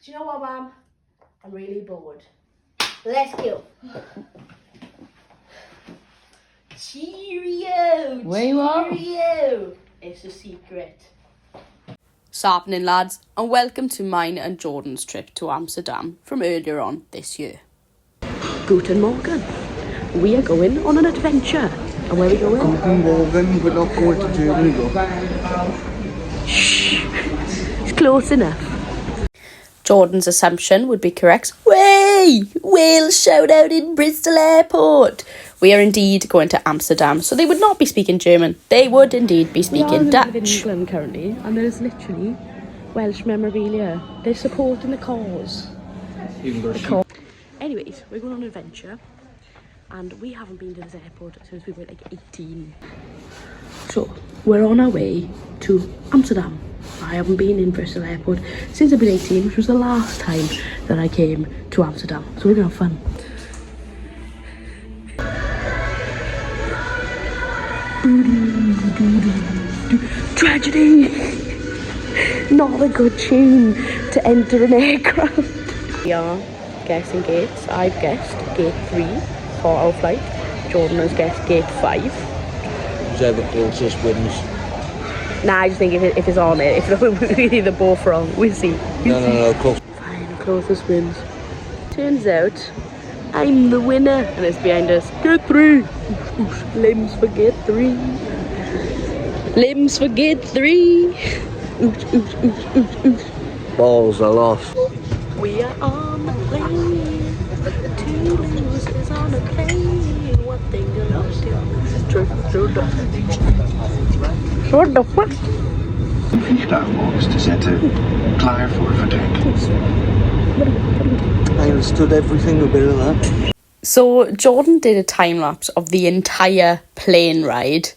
Do you know what, Mum? I'm really bored. Let's go. Cheerio! Where you are? Cheerio! It's a secret. Sappening lads, and welcome to mine and Jordan's trip to Amsterdam from earlier on this year. Guten Morgen. We are going on an adventure. And where are we going? Guten Morgen, we're not going to Germany though. Shh. It's close enough. Jordan's assumption would be correct. Way! Whale shout out in Bristol Airport. We are indeed going to Amsterdam, so they would not be speaking German. They would indeed be speaking Dutch. In England currently, and there's literally Welsh memorabilia. They're supporting the cause. Anyways, we're going on an adventure, and we haven't been to this airport since we were like 18. So we're on our way to Amsterdam. I haven't been in Bristol Airport since I've been 18, which was the last time that I came to Amsterdam. So we're gonna have fun. Tragedy! Not a good tune to enter an aircraft. We are guessing gates. I've guessed gate 3 for our flight. Jordan has guessed gate 5. Whichever closest wins. Nah, I just think if it's on it, if we're either both wrong, we'll see. No, close. Fine, closest wins. Turns out, I'm the winner. And it's behind us. Gate 3. Limbs for gate 3. Limbs for gate 3. Balls are lost. We are on the plane. 2 losers on a plane. One thing I love to What the fuck? Vliegtuigmodus te zetten. Klaar voor vertrek. I understood everything a bit of that. So Jordan did a time lapse of the entire plane ride,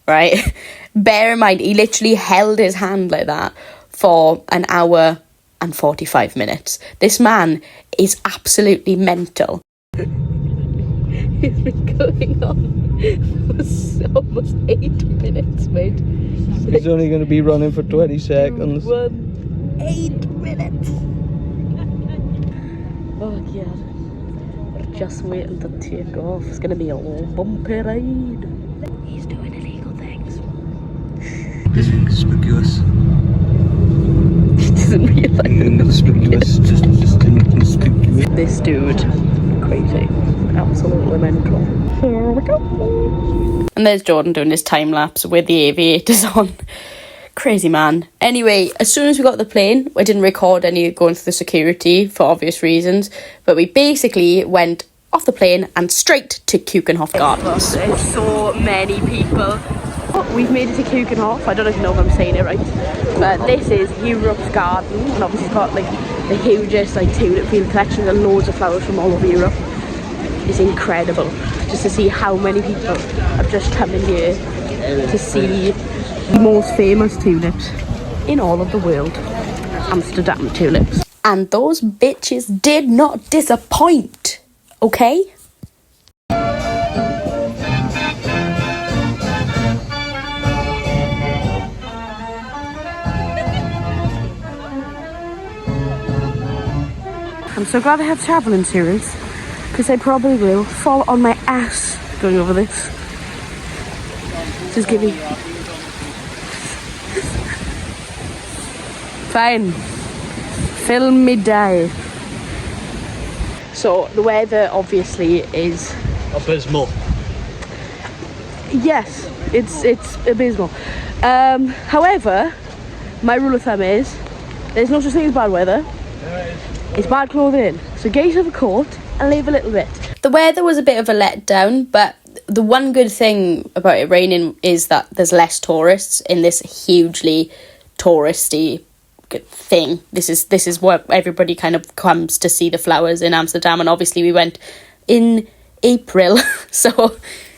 right? Bear in mind, he literally held his hand like that for an hour and 45 minutes. This man is absolutely mental. It's been going on for almost 8 minutes, mate. He's only going to be running for 20 seconds. 8 minutes. Oh god. We're just waiting to take off. It's going to be a bumpy ride. He's doing illegal things. This is conspicuous. He doesn't realise. Conspicuous. Just inconspicuous. This dude, crazy. Absolutely mental. Here we go. And there's Jordan doing his time lapse with the aviators on. Crazy man. Anyway, as soon as we got to the plane, I didn't record any going through the security for obvious reasons, but we basically went off the plane and straight to Keukenhof Gardens. There's so many people. Oh, we've made it to Keukenhof. I don't know if you know if I'm saying it right, but this is Europe's garden, and obviously it's got like the hugest like tulip field collection and loads of flowers from all over Europe. It's incredible just to see how many people have just come in here to see the most famous tulips in all of the world, Amsterdam tulips. And those bitches did not disappoint, okay? I'm so glad I have travel insurance, because I probably will fall on my ass going over this. Just give me. Fine. Film me die. So the weather obviously is abysmal. Yes, it's abysmal. However, my rule of thumb is there's no such thing as bad weather. It's bad clothing. So get yourself a coat and leave a little bit. The weather was a bit of a letdown, but the one good thing about it raining is that there's less tourists in this hugely touristy thing. This is what everybody kind of comes to see, the flowers in Amsterdam, and obviously we went in April, so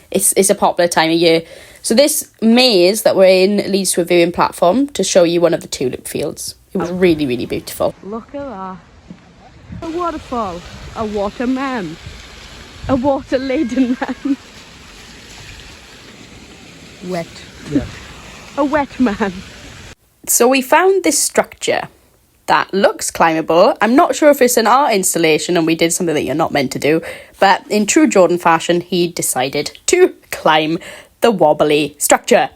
it's a popular time of year. So this maze that we're in leads to a viewing platform to show you one of the tulip fields. It was really, really beautiful. Look at that. A waterfall. A waterman. A water-laden man. Wet. Yeah. A wet man. So we found this structure that looks climbable. I'm not sure if it's an art installation and we did something that you're not meant to do, but in true Jordan fashion, he decided to climb the wobbly structure.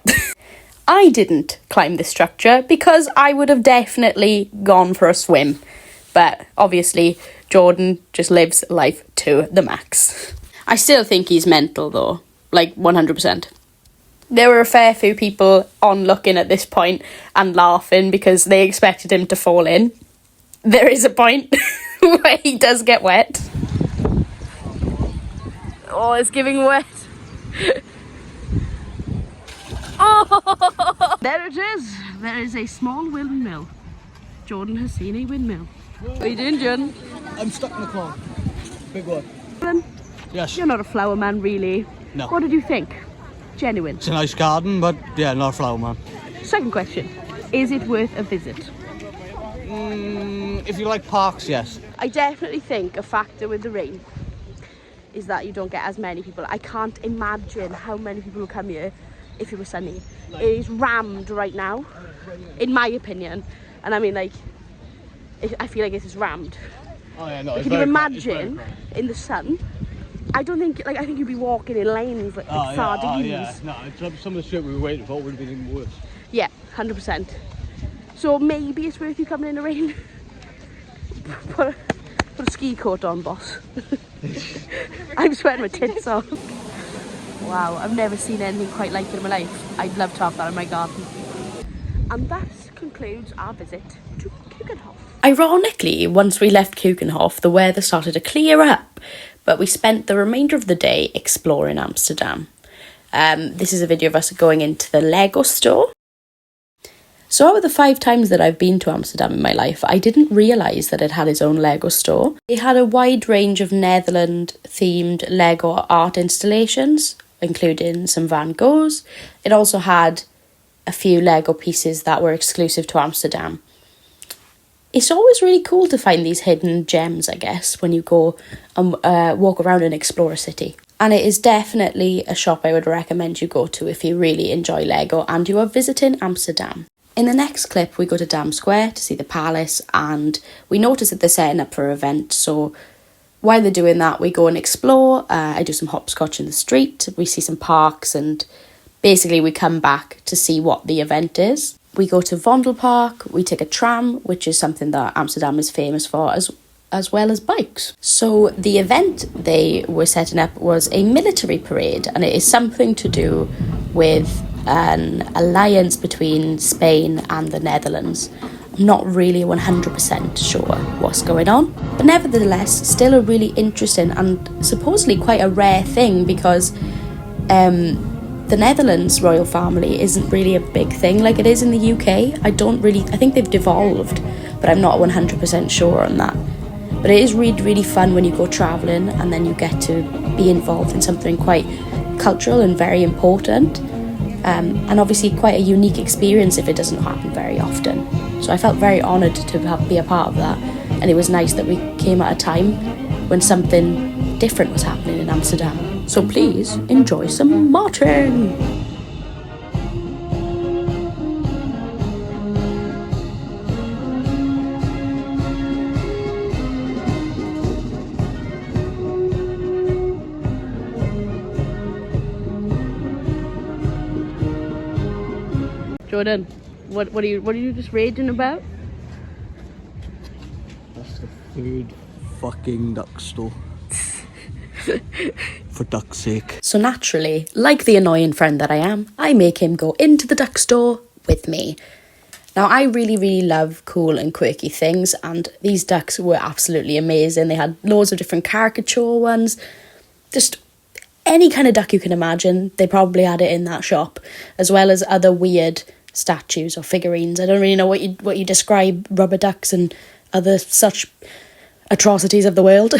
I didn't climb the structure because I would have definitely gone for a swim. But obviously, Jordan just lives life to the max. I still think he's mental though, like 100%. There were a fair few people on looking at this point and laughing because they expected him to fall in. There is a point where he does get wet. Oh, it's giving wet. Oh, there it is. There is a small windmill. Jordan has seen a windmill. What are you doing, Jordan? I'm stuck in the car. Big one. Jordan, Yes. you're not a flower man, really. No. What did you think? Genuine. It's a nice garden, but yeah, not a flower man. Second question. Is it worth a visit? If you like parks, yes. I definitely think a factor with the rain is that you don't get as many people. I can't imagine how many people will come here if it was sunny. It is rammed right now, in my opinion. And I mean, like, I feel like it is rammed. Oh yeah, no. Can you imagine in the sun? I don't think, like, I think you'd be walking in lanes like sardines. Yeah. No, some of the shit we were waiting for would have been even worse. Yeah, 100%. So maybe it's worth you coming in the rain. Put a ski coat on, boss. I'm sweating my tits off. Wow, I've never seen anything quite like it in my life. I'd love to have that in my garden. And that concludes our visit to Keukenhof. Ironically, once we left Keukenhof, the weather started to clear up, but we spent the remainder of the day exploring Amsterdam. This is a video of us going into the Lego store. So out of the 5 times that I've been to Amsterdam in my life, I didn't realise that it had its own Lego store. It had a wide range of Netherlands-themed Lego art installations, including some Van Goghs. It also had a few Lego pieces that were exclusive to Amsterdam. It's always really cool to find these hidden gems, I guess, when you go and walk around and explore a city. And it is definitely a shop I would recommend you go to if you really enjoy Lego and you are visiting Amsterdam. In the next clip, we go to Dam Square to see the palace, and we notice that they're setting up for an event. So while they're doing that, we go and explore. I do some hopscotch in the street. We see some parks, and basically we come back to see what the event is. We go to Vondelpark. We take a tram, which is something that Amsterdam is famous for, as well as bikes. So the event they were setting up was a military parade, and it is something to do with an alliance between Spain and the Netherlands. I'm not really 100% sure what's going on, but nevertheless still a really interesting and supposedly quite a rare thing, because the Netherlands royal family isn't really a big thing like it is in the UK. I think they've devolved, but I'm not 100% sure on that. But it is really, really fun when you go travelling and then you get to be involved in something quite cultural and very important. And obviously quite a unique experience if it doesn't happen very often. So I felt very honoured to be a part of that, and it was nice that we came at a time when something different was happening in Amsterdam. So please enjoy some marching! Jordan, what are you just raging about? That's the 3rd fucking duck store. For duck's sake. So naturally, like the annoying friend that I am, I make him go into the duck store with me. Now, I really, really love cool and quirky things, and these ducks were absolutely amazing. They had loads of different caricature ones, just any kind of duck you can imagine. They probably had it in that shop, as well as other weird statues or figurines. I don't really know what you describe rubber ducks and other such atrocities of the world.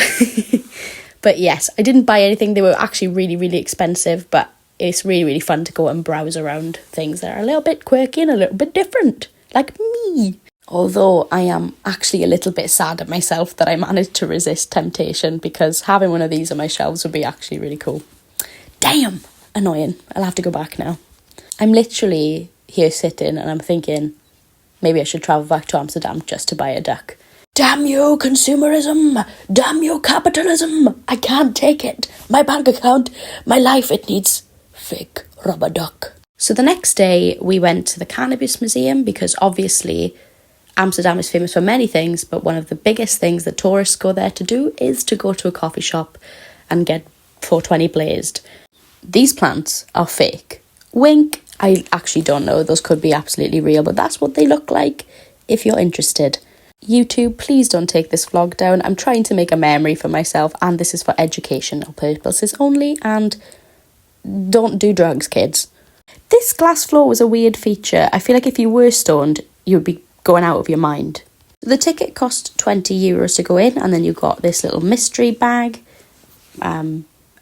But yes, I didn't buy anything. They were actually really, really expensive, but it's really, really fun to go and browse around things that are a little bit quirky and a little bit different, like me. Although I am actually a little bit sad at myself that I managed to resist temptation, because having one of these on my shelves would be actually really cool. Damn! Annoying. I'll have to go back now. I'm literally here sitting and I'm thinking, maybe I should travel back to Amsterdam just to buy a duck. Damn you, consumerism! Damn you, capitalism! I can't take it. My bank account, my life, it needs fake rubber duck. So the next day we went to the Cannabis Museum because obviously Amsterdam is famous for many things, but one of the biggest things that tourists go there to do is to go to a coffee shop and get 420 blazed. These plants are fake. Wink, I actually don't know. Those could be absolutely real, but that's what they look like if you're interested. YouTube, please don't take this vlog down. I'm trying to make a memory for myself, and this is for educational purposes only, and don't do drugs, kids. This glass floor was a weird feature. I feel like if you were stoned, you'd be going out of your mind. The ticket cost €20 to go in, and then you got this little mystery bag.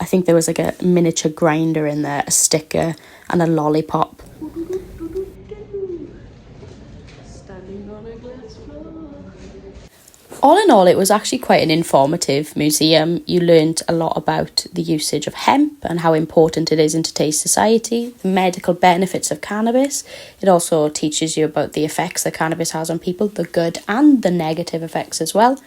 I think there was like a miniature grinder in there, a sticker, and a lollipop. Standing on a glass floor. All in all, it was actually quite an informative museum. You learned a lot about the usage of hemp and how important it is in today's society, the medical benefits of cannabis. It also teaches you about the effects that cannabis has on people, the good and the negative effects as well.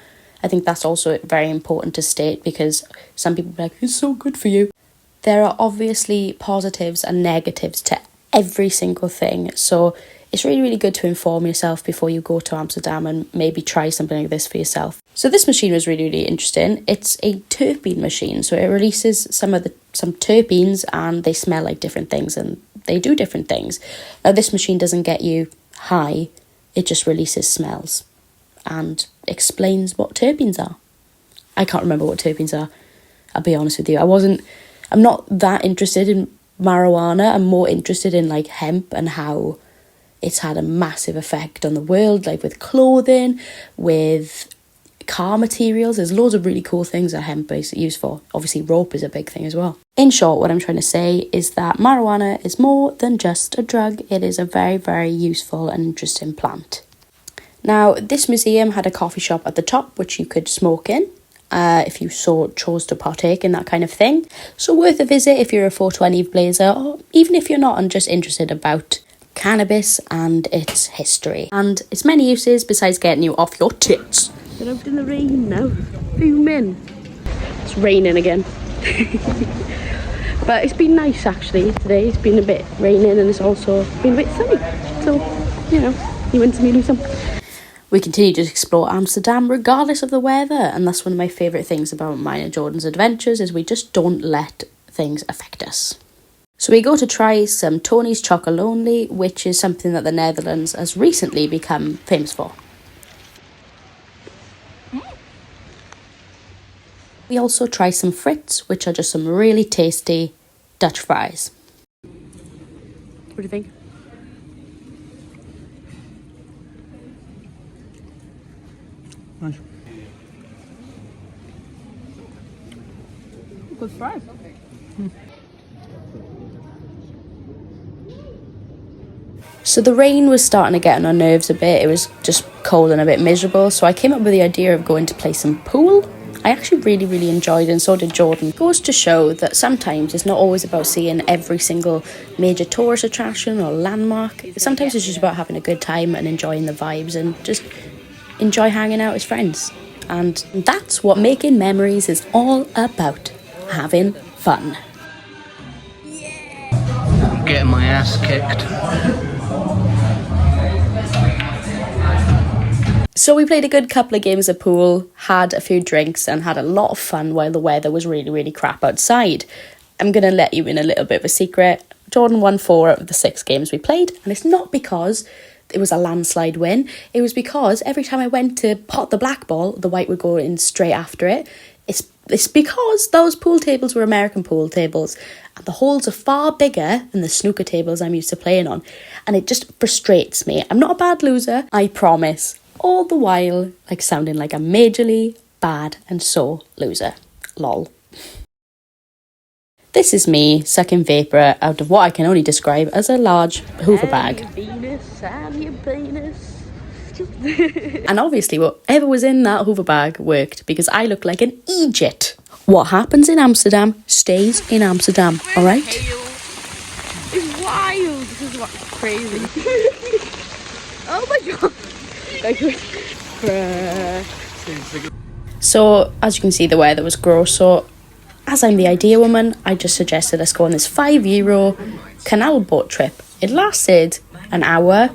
I think that's also very important to state because some people are like, it's so good for you. There are obviously positives and negatives to every single thing. So it's really, really good to inform yourself before you go to Amsterdam and maybe try something like this for yourself. So this machine was really, really interesting. It's a terpene machine. So it releases some terpenes and they smell like different things and they do different things. Now this machine doesn't get you high. It just releases smells and explains what terpenes are. I can't remember what terpenes are. I'll be honest with you. I'm not that interested in marijuana. I'm more interested in like hemp and how it's had a massive effect on the world, like with clothing, with car materials. There's loads of really cool things that hemp is used for. Obviously, rope is a big thing as well. In short, what I'm trying to say is that marijuana is more than just a drug. It is a very, very useful and interesting plant. Now, this museum had a coffee shop at the top, which you could smoke in if you chose to partake in that kind of thing. So worth a visit if you're a 420 blazer, or even if you're not and just interested about cannabis and its history and its many uses besides getting you off your tits. We're out in the rain now, fuming. It's raining again. But it's been nice actually today. It's been a bit raining and it's also been a bit sunny. So, you know, you win some, you lose some. We continue to explore Amsterdam regardless of the weather, and that's one of my favourite things about mine and Jordan's adventures is we just don't let things affect us. So we go to try some Tony's Chocolonely, which is something that the Netherlands has recently become famous for. We also try some frites, which are just some really tasty Dutch fries. What do you think? Nice. Good fries. So the rain was starting to get on our nerves a bit. It was just cold and a bit miserable. So I came up with the idea of going to play some pool. I actually really, really enjoyed it, and so did Jordan. It goes to show that sometimes it's not always about seeing every single major tourist attraction or landmark. Sometimes it's just about having a good time and enjoying the vibes and just enjoy hanging out as friends. And that's what making memories is all about. Having fun. I'm getting my ass kicked. So we played a good couple of games of pool, had a few drinks and had a lot of fun while the weather was really, really crap outside. I'm going to let you in a little bit of a secret. Jordan won 4 out of the 6 games we played, and it's not because it was a landslide win. It was because every time I went to pot the black ball, the white would go in straight after it. It's because those pool tables were American pool tables and the holes are far bigger than the snooker tables I'm used to playing on. And it just frustrates me. I'm not a bad loser, I promise. All the while, like sounding like a majorly bad and sore loser. Lol. This is me sucking vapour out of what I can only describe as a large Hoover bag. And obviously whatever was in that Hoover bag worked because I look like an Egypt. What happens in Amsterdam stays in Amsterdam, alright? It's wild. This is crazy. Oh Oh my god. So, as you can see, the weather was gross. So, as I'm the idea woman, I just suggested us go on this €5 canal boat trip. It lasted an hour,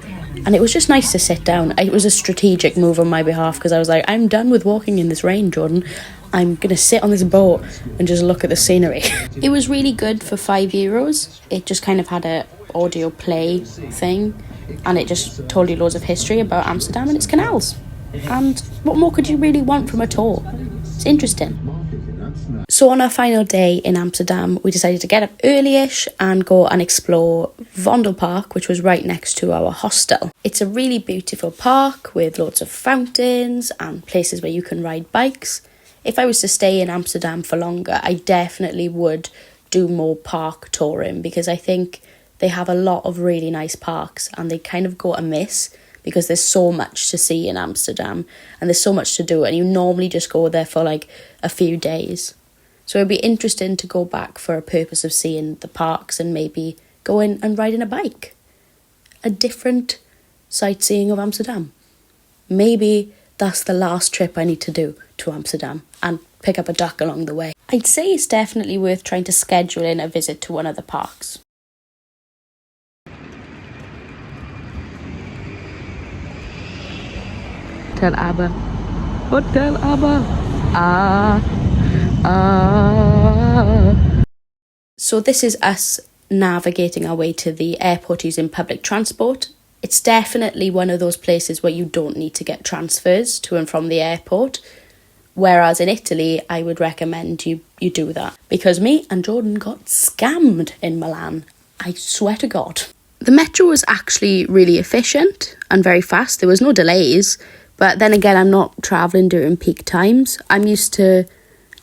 and it was just nice to sit down. It was a strategic move on my behalf, because I was like, I'm done with walking in this rain, Jordan. I'm going to sit on this boat and just look at the scenery. It was really good for €5. It just kind of had a audio play thing, and it just told you loads of history about Amsterdam and its canals. And what more could you really want from a tour? It's interesting. So on our final day in Amsterdam, we decided to get up early-ish and go and explore Vondel Park, which was right next to our hostel. It's a really beautiful park with loads of fountains and places where you can ride bikes. If I was to stay in Amsterdam for longer, I definitely would do more park touring, because I think they have a lot of really nice parks and they kind of go amiss because there's so much to see in Amsterdam and there's so much to do, and you normally just go there for like a few days. So it'd be interesting to go back for a purpose of seeing the parks and maybe going and riding a bike. A different sightseeing of Amsterdam. Maybe that's the last trip I need to do to Amsterdam and pick up a duck along the way. I'd say it's definitely worth trying to schedule in a visit to one of the parks. Hotel Aber. Hotel Aber. So this is us navigating our way to the airport using public transport. It's definitely one of those places where you don't need to get transfers to and from the airport. Whereas in Italy, I would recommend you do that. Because me and Jordan got scammed in Milan. I swear to God. The metro was actually really efficient and very fast. There was no delays. But then again, I'm not travelling during peak times. I'm used to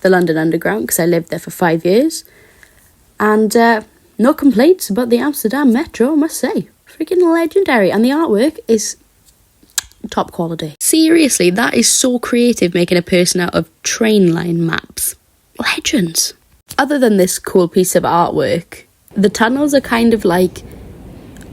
the London Underground because I lived there for 5 years. And no complaints about the Amsterdam metro, I must say. Freaking legendary. And the artwork is top quality. Seriously, that is so creative, making a person out of train line maps. Legends. Other than this cool piece of artwork, the tunnels are kind of like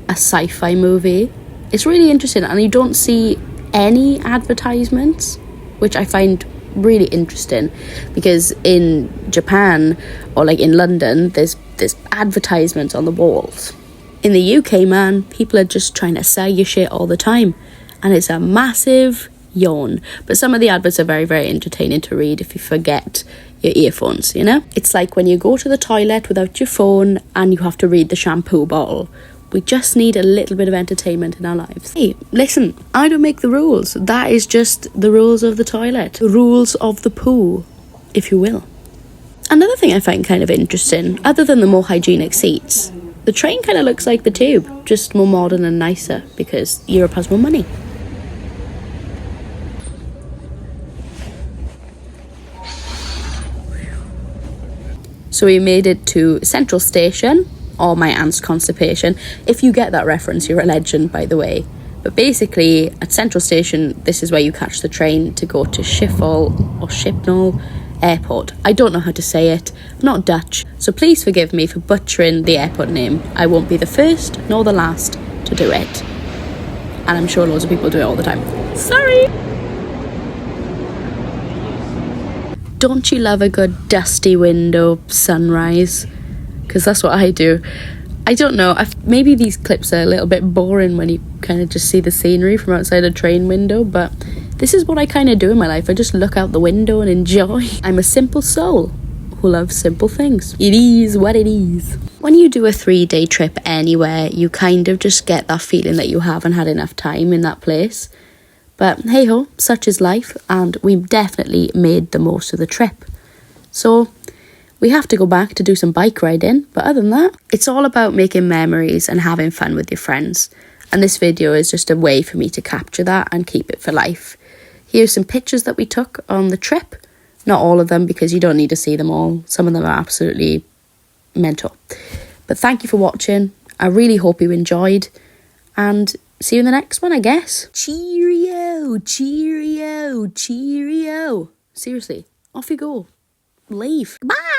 a sci-fi movie. It's really interesting, and you don't see any advertisements, which I find really interesting, because in Japan or like in London there's advertisements on the walls. In the UK, man, people are just trying to sell you shit all the time, and it's a massive yawn. But some of the adverts are very, very entertaining to read if you forget your earphones, you know? It's like when you go to the toilet without your phone and you have to read the shampoo bottle. We just need a little bit of entertainment in our lives. Hey, listen, I don't make the rules. That is just the rules of the toilet. The rules of the poo, if you will. Another thing I find kind of interesting, other than the more hygienic seats, the train kind of looks like the tube, just more modern and nicer, because Europe has more money. So we made it to Central Station, or my aunt's constipation. If you get that reference, you're a legend, by the way. But basically, at Central Station, this is where you catch the train to go to Schiphol or Schiphol Airport. I don't know how to say it. I'm not Dutch, so please forgive me for butchering the airport name. I won't be the first nor the last to do it. And I'm sure loads of people do it all the time. Sorry! Don't you love a good dusty window sunrise? Because that's what I do. I don't know, maybe these clips are a little bit boring when you kind of just see the scenery from outside a train window, but this is what I kind of do in my life. I just look out the window and enjoy. I'm a simple soul who loves simple things. It is what it is. When you do a 3-day trip anywhere, you kind of just get that feeling that you haven't had enough time in that place. But hey ho, such is life, and we definitely made the most of the trip. So we have to go back to do some bike riding, but other than that, it's all about making memories and having fun with your friends. And this video is just a way for me to capture that and keep it for life. Here's some pictures that we took on the trip. Not all of them, because you don't need to see them all. Some of them are absolutely mental. But thank you for watching. I really hope you enjoyed. And see you in the next one, I guess. Cheerio, cheerio, cheerio. Seriously, off you go. Leave. Bye.